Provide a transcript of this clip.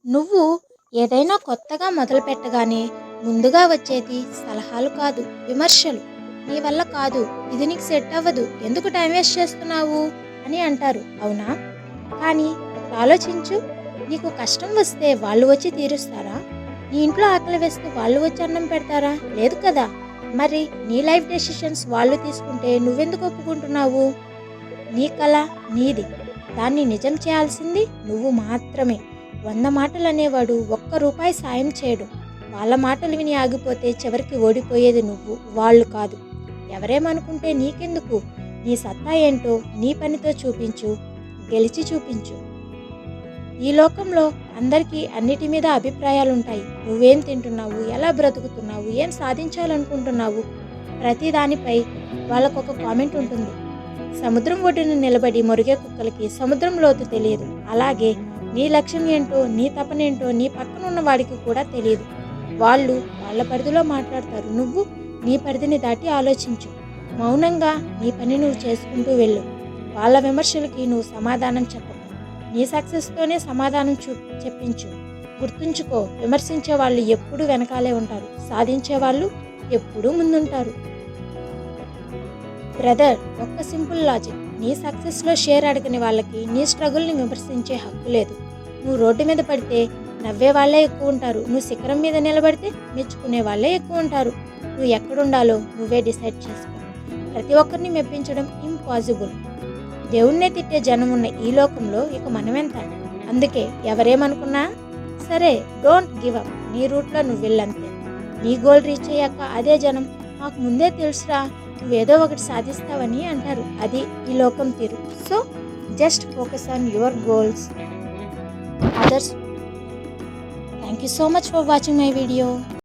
నువ్వు ఏదైనా కొత్తగా మొదలుపెట్టగానే ముందుగా వచ్చేది సలహాలు కాదు, విమర్శలు. నీ వల్ల కాదు, ఇది నీకు సెట్ అవ్వదు, ఎందుకు టైం వేస్ట్ చేస్తున్నావు అని అంటారు, అవునా? కానీ ఒకటి ఆలోచించు, నీకు కష్టం వస్తే వాళ్ళు వచ్చి తీరుస్తారా? నీ ఇంట్లో ఆకలి వేస్తే వాళ్ళు వచ్చి అన్నం పెడతారా? లేదు కదా. మరి నీ లైఫ్ డెసిషన్స్ వాళ్ళు తీసుకుంటే నువ్వెందుకు ఒప్పుకుంటున్నావు? నీ కళ నీది, దాన్ని నిజం చేయాల్సింది నువ్వు మాత్రమే. 100 మాటలు అనేవాడు ₹1 సాయం చేయడు. వాళ్ళ మాటలు విని ఆగిపోతే చివరికి ఓడిపోయేది నువ్వు, వాళ్ళు కాదు. ఎవరేమనుకుంటే నీకెందుకు? నీ సత్తా ఏంటో నీ పనితో చూపించు, గెలిచి చూపించు. ఈ లోకంలో అందరికీ అన్నిటి మీద అభిప్రాయాలుంటాయి. నువ్వేం తింటున్నావు, ఎలా బ్రతుకుతున్నావు, ఏం సాధించాలనుకుంటున్నావు, ప్రతి దానిపై వాళ్ళకొక కామెంట్ ఉంటుంది. సముద్రం ఒడ్డున నిలబడి మొరిగే కుక్కలకి సముద్రం లోతు తెలియదు. అలాగే నీ లక్ష్యం ఏంటో, నీ తపనేంటో నీ పక్కన ఉన్న వాడికి కూడా తెలియదు. వాళ్ళు వాళ్ళ పరిధిలో మాట్లాడతారు, నువ్వు నీ పరిధిని దాటి ఆలోచించు. మౌనంగా నీ పని నువ్వు చేసుకుంటూ వెళ్ళు. వాళ్ళ విమర్శలకి నువ్వు సమాధానం చెప్పకు. నీ సక్సెస్తోనే సమాధానం చెప్పించు. గుర్తుంచుకో, విమర్శించే వాళ్ళు ఎప్పుడూ వెనకాలే ఉంటారు, సాధించే వాళ్ళు ఎప్పుడూ ముందుంటారు. బ్రదర్, ఒక్క సింపుల్ లాజిక్. నీ సక్సెస్లో షేర్ అడగని వాళ్ళకి నీ స్ట్రగుల్ని విమర్శించే హక్కు లేదు. నువ్వు రోడ్డు మీద పడితే నవ్వే వాళ్ళే ఎక్కువ ఉంటారు, నువ్వు శిఖరం మీద నిలబడితే మెచ్చుకునే వాళ్ళే ఎక్కువ ఉంటారు. నువ్వు ఎక్కడుండాలో నువ్వే డిసైడ్ చేసుకో. ప్రతి ఒక్కరిని మెప్పించడం ఇంపాసిబుల్. దేవుణ్ణే తిట్టే జనం ఉన్న ఈ లోకంలో ఇక మనమెంత? అందుకే ఎవరేమనుకున్నా సరే, డోంట్ గివ్ అప్. నీ రూట్లో నువ్వు వెళ్ళంతే. నీ గోల్ రీచ్ అయ్యాక అదే జనం, మాకు ముందే తెలుసురా, నువ్వేదో ఒకటి సాధిస్తావని అంటారు. అది ఈ లోకం తీరు. So just focus on your goals, others. Thank you so much for watching my video.